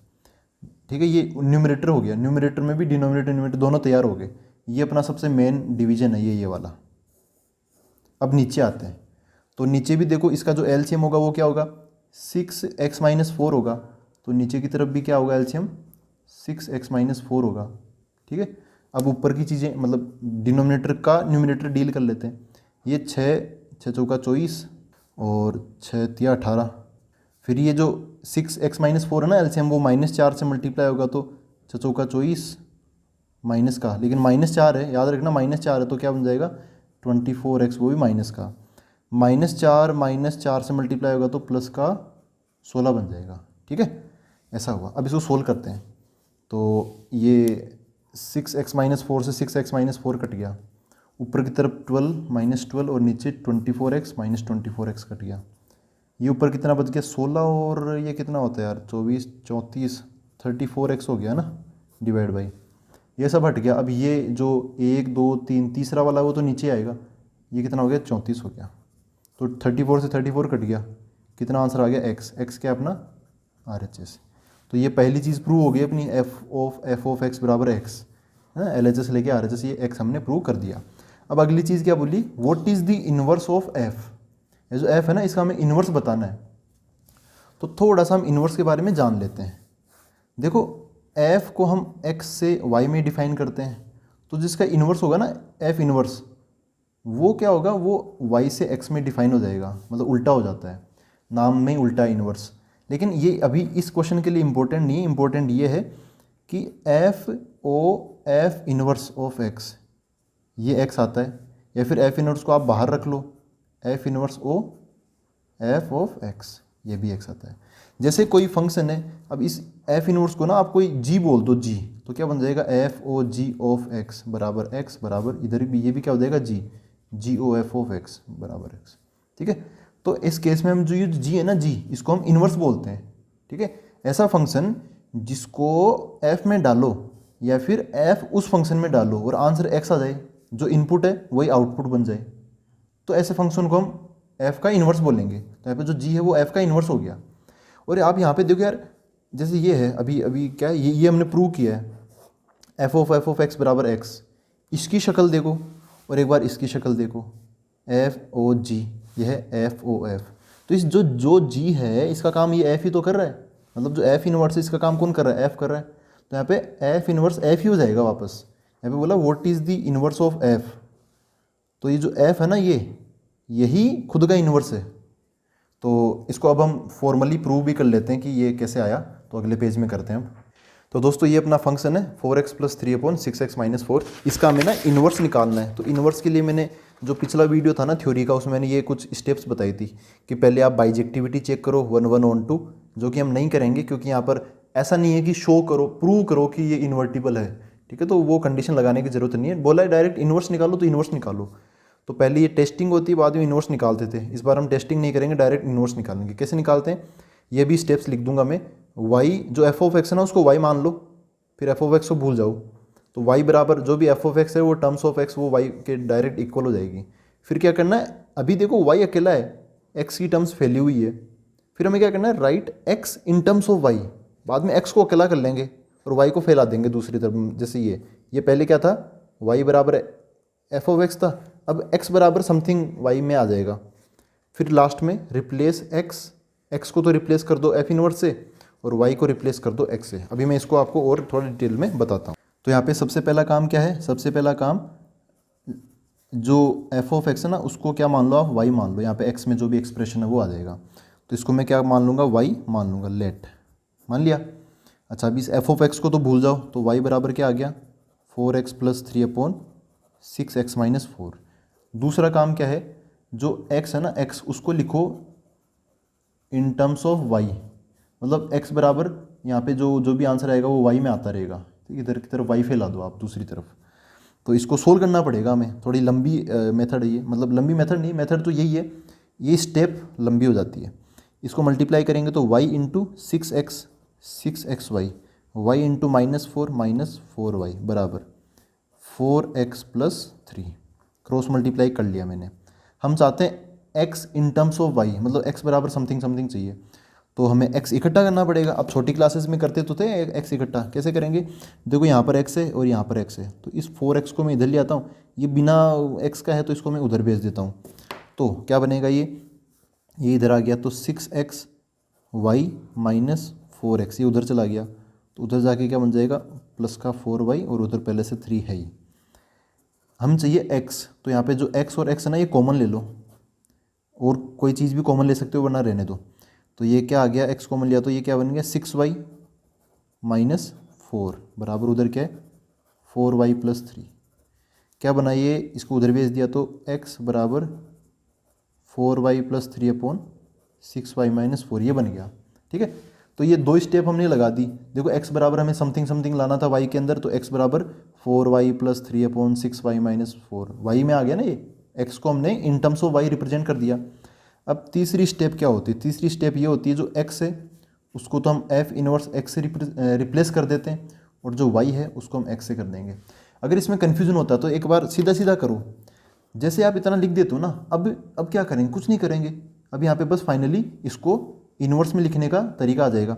ठीक है। ये न्यूमरेटर हो गया, न्यूमरेटर में भी डिनोमिनेटर दोनों तैयार हो गए। ये अपना सबसे मेन डिवीजन है, ये वाला। अब नीचे आते हैं, तो नीचे भी देखो इसका जो LCM होगा वो क्या होगा, 6x - 4 होगा, तो नीचे की तरफ भी क्या होगा LCM, 6x - 4 होगा, ठीक है। अब ऊपर की चीज़ें, मतलब डिनोमिनेटर का न्यूमरेटर डील कर लेते हैं। ये 6 चौका 24 और 6 तिया 18, फिर ये जो 6x - 4 है ना LCM, वो -4 से मल्टीप्लाई होगा, तो 6 चौका 24 माइनस का, लेकिन -4 है, याद रखना -4 है, तो क्या बन जाएगा 24x, वो भी माइनस का, -4 से मल्टीप्लाई होगा तो प्लस का 16 बन जाएगा, ठीक है। ऐसा हुआ। अब इसको सोल्व करते हैं। तो ये 6x - 4 से 6x - 4 कट गया, ऊपर की तरफ 12 - 12 और नीचे 24x - 24x कट गया। ये ऊपर कितना बच गया 16, और ये कितना होता है यार 24 34 34x हो गया ना, डिवाइड बाई, ये सब हट गया। अब ये जो 1 2 3 तीसरा वाला वो तो नीचे आएगा, ये कितना हो गया 34 हो गया। तो 34 से 34 कट गया, कितना आंसर आ गया x क्या अपना RHS। तो ये पहली चीज़ प्रूव हो गई अपनी, एफ ऑफ एक्स बराबर x, है ना, LHS लेके RHS, ये x हमने प्रूव कर दिया। अब अगली चीज़ क्या बोली, what is the inverse of f। ये जो f है ना, इसका हमें इन्वर्स बताना है। तो थोड़ा सा हम इन्वर्स के बारे में जान लेते हैं। देखो एफ को हम एक्स से वाई में डिफाइन करते हैं, तो जिसका इन्वर्स होगा ना एफ इन्वर्स, वो क्या होगा, वो वाई से एक्स में डिफाइन हो जाएगा, मतलब उल्टा हो जाता है, नाम में उल्टा इन्वर्स। लेकिन ये अभी इस क्वेश्चन के लिए इंपॉर्टेंट नहीं है, इंपॉर्टेंट ये है कि F O F inverse of x, ये एक्स आता है, या फिर एफ इन्वर्स को आप बाहर रख लो, f inverse o F of x, ये भी एक्स आता है। जैसे कोई फंक्शन है, अब इस एफ इन्वर्स को ना आप कोई जी बोल दो, जी, तो क्या बन जाएगा, F O G of X बराबर इधर भी ये भी क्या हो जाएगा, G O F of X बराबर एक्स। ठीक है, तो इस केस में हम जो ये जी है ना, जी, इसको हम इन्वर्स बोलते हैं। ठीक है, ऐसा फंक्शन जिसको एफ में डालो या फिर एफ उस फंक्शन में डालो और आंसर एक्स आ जाए, जो इनपुट है वही आउटपुट बन जाए, तो ऐसे फंक्शन को हम एफ का इन्वर्स बोलेंगे। तो यहाँ पे जो जी है वो एफ का इन्वर्स हो गया। और आप यहाँ पे देखो यार, जैसे ये है, अभी अभी क्या है, ये हमने प्रूव किया है, एफ ऑफ एक्स बराबर एक्स, इसकी शक्ल देखो और एक बार इसकी शक्ल देखो, एफ ओ जी, यह है एफ ओ एफ। तो इस जो जी है इसका काम ये एफ ही तो कर रहा है, मतलब जो एफ इनवर्स है इसका काम कौन कर रहा है, एफ कर रहा है। तो यहाँ पे एफ इनवर्स एफ ही हो जाएगा वापस। यहाँ पे बोला what is the inverse of F, तो ये जो एफ है ना, ये यही खुद का इन्वर्स है। तो इसको अब हम फॉर्मली प्रूव भी कर लेते हैं कि ये कैसे आया, तो अगले पेज में करते हैं हम। तो दोस्तों ये अपना फंक्शन है 4x + 3/6x - 4, इसका हमें ना इन्वर्स निकालना है। तो इन्वर्स के लिए मैंने जो पिछला वीडियो था ना थ्योरी का, उसमें मैंने ये कुछ स्टेप्स बताई थी कि पहले आप बाइजेक्टिविटी चेक करो 1 1 on 2, जो कि हम नहीं करेंगे क्योंकि यहाँ पर ऐसा नहीं है कि शो करो, प्रूव करो कि ये इन्वर्टिबल है। ठीक है, तो वो कंडीशन लगाने की जरूरत नहीं है, बोला है डायरेक्ट इन्वर्स निकालो तो इन्वर्स निकालो। तो पहले ये टेस्टिंग होती है, बाद में इन्वर्स निकालते थे। इस बार हम टेस्टिंग नहीं करेंगे, डायरेक्ट इन्वर्स निकालेंगे। कैसे निकालते हैं ये भी स्टेप्स लिख दूंगा मैं। y जो एफ ऑफ एक्स है ना उसको y मान लो, फिर एफ ऑफ एक्स को भूल जाओ, तो y बराबर जो भी एफ ऑफ एक्स है वो टर्म्स ऑफ एक्स वो y के डायरेक्ट इक्वल हो जाएगी। फिर क्या करना है, अभी देखो y अकेला है, x की टर्म्स फैली हुई है, फिर हमें क्या करना है, right x in terms of y, बाद में x को अकेला कर लेंगे और y को फैला देंगे दूसरी तरफ। जैसे ये पहले क्या था, y बराबर एफ ऑफ एक्स था, अब x बराबर समथिंग y में आ जाएगा। फिर लास्ट में रिप्लेस x को तो रिप्लेस कर दो एफ इनवर्स से और y को रिप्लेस कर दो x से। अभी मैं इसको आपको और थोड़ा डिटेल में बताता हूँ। तो यहाँ पे सबसे पहला काम क्या है, सबसे पहला काम जो एफ ऑफ एक्स है ना उसको क्या मान लो आप, y मान लो। यहाँ पे x में जो भी एक्सप्रेशन है वो आ जाएगा, तो इसको मैं क्या मान लूँगा, y मान लूँगा, लेट मान लिया। अच्छा, अभी इस एफ ऑफ एक्स को तो भूल जाओ, तो y बराबर क्या आ गया, 4x + 3/6x - 4। दूसरा काम क्या है, जो x है ना x उसको लिखो इन टर्म्स ऑफ y, मतलब x बराबर यहाँ पे जो भी आंसर आएगा वो y में आता रहेगा। ठीक, इधर की तरफ y फैला दो आप दूसरी तरफ। तो इसको सोल्व करना पड़ेगा हमें, थोड़ी लंबी मेथड है ये, मतलब लंबी मेथड नहीं, मेथड तो यही है, ये स्टेप लंबी हो जाती है। इसको मल्टीप्लाई करेंगे तो y × 6xy, y × -4 बराबर 4x + 3। क्रॉस मल्टीप्लाई कर लिया मैंने। हम चाहते हैं x in terms of y, मतलब x बराबर समथिंग समथिंग चाहिए, तो हमें x इकट्ठा करना पड़ेगा। अब छोटी क्लासेस में करते तो थे x इकट्ठा, कैसे करेंगे, देखो यहाँ पर x है और यहाँ पर x है, तो इस 4x को मैं इधर ले आता हूँ, ये बिना x का है तो इसको मैं उधर भेज देता हूँ। तो क्या बनेगा, ये इधर आ गया, तो 6xy - 4x, ये उधर चला गया, तो उधर जाके क्या बन जाएगा, प्लस का 4y और उधर पहले से 3 है ही। हम चाहिए x, तो यहाँ पे जो x और x है ना ये कॉमन ले लो, और कोई चीज़ भी कॉमन ले सकते हो वरना रहने दो। तो ये क्या आ गया, x कॉमन लिया तो ये क्या बन गया, 6y - 4 बराबर उधर क्या है 4y + 3। क्या बना, ये इसको उधर भेज दिया तो x बराबर 4y + 3/6y - 4, ये बन गया। ठीक है, तो ये दो स्टेप हमने लगा दी। देखो x बराबर हमें समथिंग समथिंग लाना था y के अंदर, तो x बराबर 4y + 3/6y - 4, y में आ गया ना ये, x को हमने in terms of y represent कर दिया। अब तीसरी स्टेप क्या होती है, तीसरी स्टेप ये होती है, जो x है उसको तो हम f इनवर्स x से रिप्लेस कर देते हैं, और जो y है उसको हम x से कर देंगे। अगर इसमें कन्फ्यूजन होता तो एक बार सीधा सीधा करो, जैसे आप इतना लिख देते हो ना। अब क्या करेंगे, कुछ नहीं करेंगे, अब यहाँ पे बस फाइनली इसको इन्वर्स में लिखने का तरीका आ जाएगा।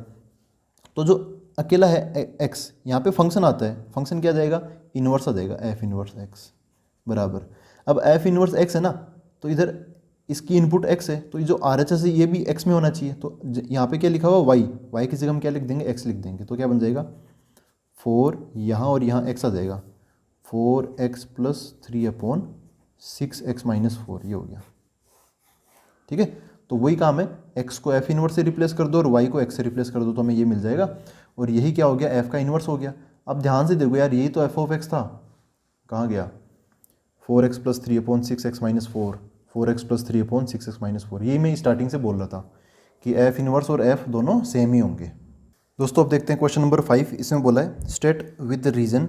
तो जो अकेला है x, यहाँ पे फंक्शन आता है, फंक्शन क्या आ जाएगा, इन्वर्स आ जाएगा, f इनवर्स x बराबर। अब f इनवर्स x है ना, तो इधर इसकी इनपुट x है, तो ये जो RHS है ये भी x में होना चाहिए। तो यहाँ पे क्या लिखा हुआ y की जगह हम क्या लिख देंगे, x लिख देंगे, तो क्या बन जाएगा 4 यहाँ और यहाँ x आ जाएगा, 4x + 3/6x - 4 ये हो गया। ठीक है, तो वही काम है, x को f इनवर्स से रिप्लेस कर दो और y को x से रिप्लेस कर दो तो हमें ये मिल जाएगा। और यही क्या हो गया, f का इनवर्स हो गया। अब ध्यान से देखो यार, यही तो f ऑफ x था, कहाँ गया, 4x + 3/6x - 4, 4x + 3/6x - 4। यही मैं स्टार्टिंग से बोल रहा था कि f इनवर्स और f दोनों सेम ही होंगे। दोस्तों अब देखते हैं क्वेश्चन नंबर 5। इसमें बोला है state with reason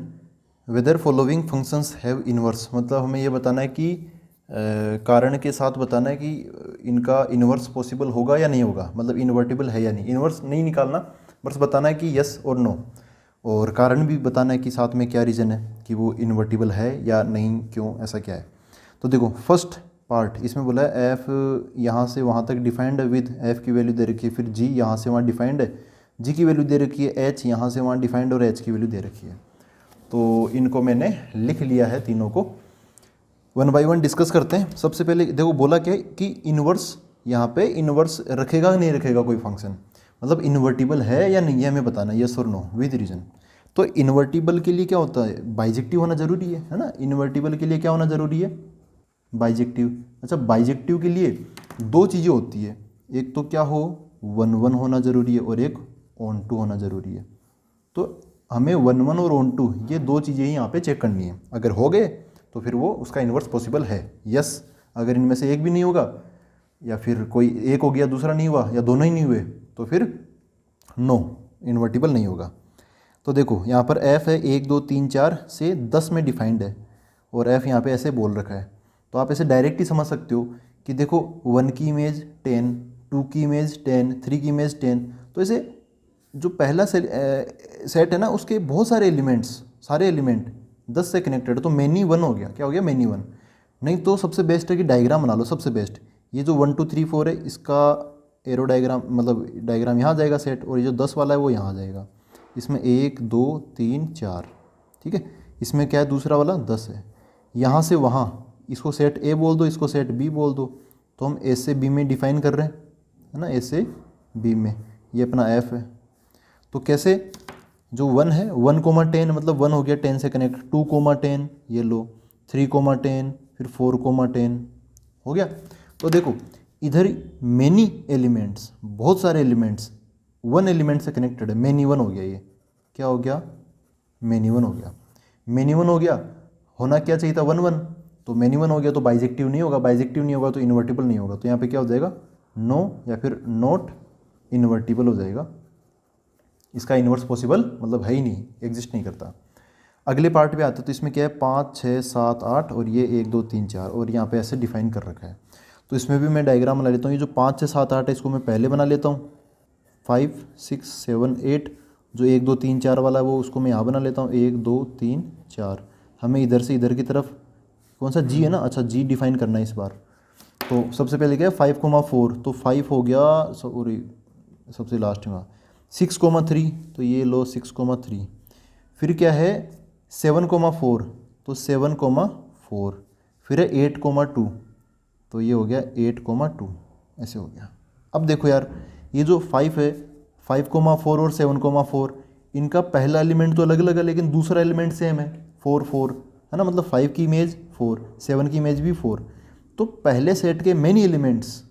whether following functions have inverse. मतलब हमें ये बताना है कि कारण के साथ बताना है कि इनका इन्वर्स पॉसिबल होगा या नहीं होगा, मतलब इन्वर्टिबल है या नहीं। इन्वर्स नहीं निकालना, बस बताना है कि यस और नो, और कारण भी बताना है कि साथ में क्या रीज़न है कि वो इन्वर्टिबल है या नहीं, क्यों, ऐसा क्या है। तो देखो फर्स्ट पार्ट इसमें बोला है एफ़ यहाँ से वहाँ तक डिफाइंड है विद एफ़ की वैल्यू दे रखी है, फिर जी यहाँ से वहाँ डिफाइंड है, जी की वैल्यू दे रखी है, एच यहाँ से वहाँ डिफाइंड और एच की वैल्यू दे रखी है। तो इनको मैंने लिख लिया है तीनों को, वन बाय वन डिस्कस करते हैं। सबसे पहले देखो बोला क्या है कि इन्वर्स, यहाँ पे इन्वर्स रखेगा कि नहीं रखेगा कोई फंक्शन, मतलब इन्वर्टिबल है या नहीं है हमें बताना, यस और नो विद रीजन। तो इन्वर्टिबल के लिए क्या होता है, बाइजेक्टिव होना जरूरी है ना। इन्वर्टिबल के लिए क्या होना जरूरी है, बाइजेक्टिव। अच्छा, बाइजेक्टिव के लिए दो चीज़ें होती है, एक तो क्या हो 1 1 होना जरूरी है और एक ऑन टू होना जरूरी है। तो हमें 1 1 और ऑन टू ये दो चीज़ें ही यहाँ पे चेक करनी है। अगर हो गए तो फिर वो उसका इन्वर्स पॉसिबल है, यस। अगर इनमें से एक भी नहीं होगा, या फिर कोई एक हो गया दूसरा नहीं हुआ, या दोनों ही नहीं हुए, तो फिर नो, इन्वर्टिबल नहीं होगा। तो देखो यहाँ पर f है 1 2 3 4 से 10 में डिफाइंड है, और f यहाँ पे ऐसे बोल रखा है। तो आप ऐसे डायरेक्ट ही समझ सकते हो कि देखो 1 की इमेज 10, 2 की इमेज 10, 3 की इमेज 10। तो ऐसे जो पहला सेट है ना, उसके बहुत सारे एलिमेंट्स, सारे एलिमेंट 10 से कनेक्टेड, तो मैनी 1 हो गया। क्या हो गया, मैनी 1। नहीं तो सबसे बेस्ट है कि डायग्राम बना लो, सबसे बेस्ट। ये जो 1 2 3 4 है, इसका एरो डायग्राम, मतलब डायग्राम यहाँ आ जाएगा सेट, और ये जो 10 वाला है वो यहाँ आ जाएगा। इसमें 1 2 3 4, ठीक है। इसमें क्या है, दूसरा वाला 10 है। यहाँ से वहाँ इसको सेट ए बोल दो, इसको सेट बी बोल दो। तो हम ए से बी में डिफाइन कर रहे हैं, है ना, ए से बी में। ये अपना एफ है। तो कैसे, जो 1 है 1 10, मतलब 1 हो गया 10 से कनेक्ट, 2 10 ये लो, 3 10, फिर 4 10 हो गया। तो देखो इधर मेनी एलिमेंट्स, बहुत सारे एलिमेंट्स 1 एलिमेंट से कनेक्टेड है, मेनी 1 हो गया। ये क्या हो गया, मेनी 1 हो गया। मेनी 1 हो गया, होना क्या चाहिए था 1 1, तो मेनी 1 हो गया, तो बाइजेक्टिव नहीं होगा, बाइजेक्टिव नहीं होगा तो इन्वर्टिबल नहीं होगा। तो यहाँ पे क्या हो जाएगा, नो या फिर नॉट इन्वर्टिबल हो जाएगा। इसका इन्वर्स पॉसिबल मतलब है ही नहीं, एग्जिस्ट नहीं करता। अगले पार्ट पे आते तो इसमें क्या है, 5 6 7 8 और ये 1 2 3 4, और यहाँ पे ऐसे डिफाइन कर रखा है। तो इसमें भी मैं डायग्राम बना लेता हूँ। ये जो 5 6 7 8 है इसको मैं पहले बना लेता हूँ, 5 6 7 8। जो 1 2 3 4 वाला है वो उसको मैं यहाँ बना लेता हूँ, 1 2 3 4। हमें इधर से इधर की तरफ कौन सा जी है ना, अच्छा जी डिफाइन करना है इस बार। तो सबसे पहले क्या है 5,4, तो 5 हो गया, सॉरी सबसे लास्ट में 6,3, तो ये लो 6,3। फिर क्या है 7,4, तो 7,4। फिर है 8,2, तो ये हो गया 8,2, ऐसे हो गया। अब देखो यार, ये जो 5 है, 5,4 और 7,4, इनका पहला एलिमेंट तो अलग अलग है लेकिन दूसरा एलिमेंट सेम है, 4 4, है ना। मतलब 5 की इमेज 4, 7 की इमेज भी 4। तो पहले सेट के मेनी एलिमेंट्स,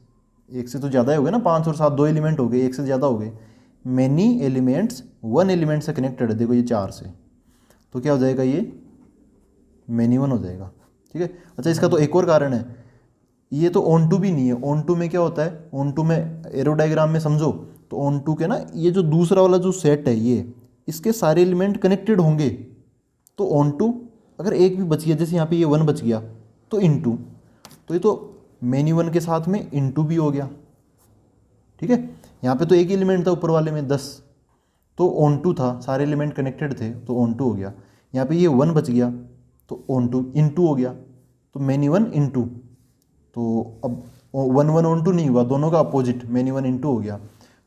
एक से तो ज़्यादा ही हो गए ना, 5 और 7 दो एलिमेंट हो गए, एक से ज़्यादा हो गए। मेनी एलिमेंट्स 1 एलिमेंट से कनेक्टेड है, देखो ये 4 से, तो क्या हो जाएगा, ये मेनी 1 हो जाएगा, ठीक है। अच्छा, इसका तो एक और कारण है, ये तो ऑन टू भी नहीं है। ऑन टू में क्या होता है, ऑन टू में एरो डायग्राम में समझो, तो ऑन टू के ना ये जो दूसरा वाला जो सेट है, ये इसके सारे एलिमेंट कनेक्टेड होंगे। तो ऑन टू अगर एक भी बच गया, जैसे यहाँ पे ये 1 बच गया, तो इन टू, तो ये तो मेनी 1 के साथ में इन टू भी हो गया, ठीक है। यहाँ पे तो एक ही एलिमेंट था ऊपर वाले में 10, तो ऑन टू था, सारे एलिमेंट कनेक्टेड थे, तो ऑन टू हो गया। यहाँ पे ये 1 बच गया, तो ऑन टू इन टू हो गया, तो मेनी 1 इन टू। तो अब 1 1 ऑन टू नहीं हुआ, दोनों का अपोजिट मेनी 1 इन टू हो गया,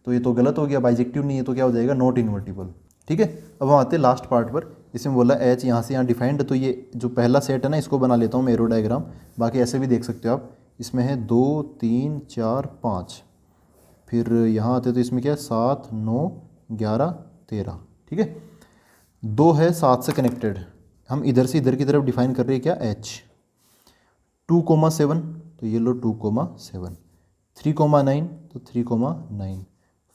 तो ये तो गलत हो गया, बाइजेक्टिव नहीं है, तो क्या हो जाएगा, नॉट इन्वर्टिबल, ठीक है। अब हम आते हैं लास्ट पार्ट पर। इसमें बोला एच यहाँ से यहाँ डिफाइंड, तो ये जो पहला सेट है ना, इसको बना लेता हूँ मैं एरो डायग्राम, बाकी ऐसे भी देख सकते हो आप। इसमें है 2 3 4 5, फिर यहाँ आते तो इसमें क्या है 7 9 11 13, ठीक है। 2 है 7 से कनेक्टेड, हम इधर से इधर की तरफ डिफाइन कर रहे हैं क्या h। 2,7 तो ये लो 2,7, 3,9 तो 3,9,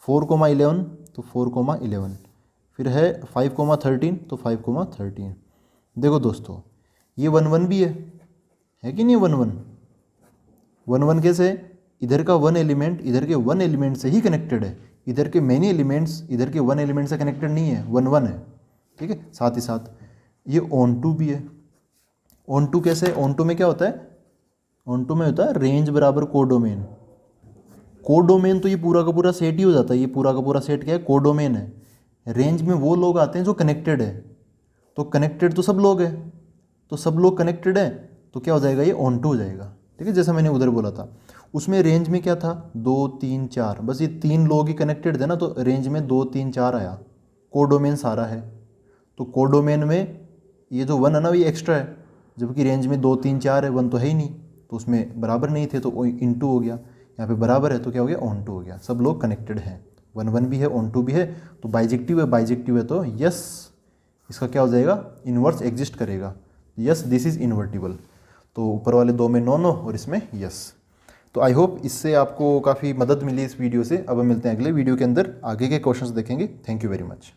4,11 तो 4,11, फिर है 5,13 तो 5,13। देखो दोस्तों ये 1 भी है कि नहीं, 1 कैसे है, इधर का 1 एलिमेंट इधर के 1 एलिमेंट से ही कनेक्टेड है, इधर के मेनी एलिमेंट्स इधर के 1 एलिमेंट से कनेक्टेड नहीं है, 1 है, ठीक है। साथ ही साथ ये ऑन टू भी है। ऑन टू कैसे है, ऑन टू में क्या होता है, ऑन टू में होता है रेंज बराबर कोडोमेन। कोडोमेन तो ये पूरा का पूरा सेट ही हो जाता है, ये पूरा का पूरा सेट क्या है, कोडोमेन है। रेंज में वो लोग आते हैं जो कनेक्टेड है, तो कनेक्टेड तो सब लोग हैं, तो सब लोग कनेक्टेड है तो क्या हो जाएगा, ये ऑन टू हो जाएगा, ठीक है। जैसा मैंने उधर बोला था, उसमें रेंज में क्या था 2 3 4, बस ये 3 लोग ही कनेक्टेड थे ना, तो रेंज में 2 3 4 आया, कोडोमेन सारा है। तो कोडोमेन में ये जो 1 है ना ये एक्स्ट्रा है, जबकि रेंज में 2 3 4 है, 1 तो है ही नहीं, तो उसमें बराबर नहीं थे तो इनटू हो गया, यहाँ पे बराबर है तो क्या हो गया, ऑन टू हो गया, सब लोग कनेक्टेड हैं, 1 भी है ऑन टू भी है, तो बाइजेक्टिव है तो यस इसका क्या हो जाएगा, इन्वर्स एग्जिस्ट करेगा, यस दिस इज इन्वर्टिबल। तो ऊपर वाले 2 में नो और इसमें यस। तो आई होप इससे आपको काफ़ी मदद मिली इस वीडियो से। अब हम मिलते हैं अगले वीडियो के अंदर, आगे के क्वेश्चंस देखेंगे। Thank you very much.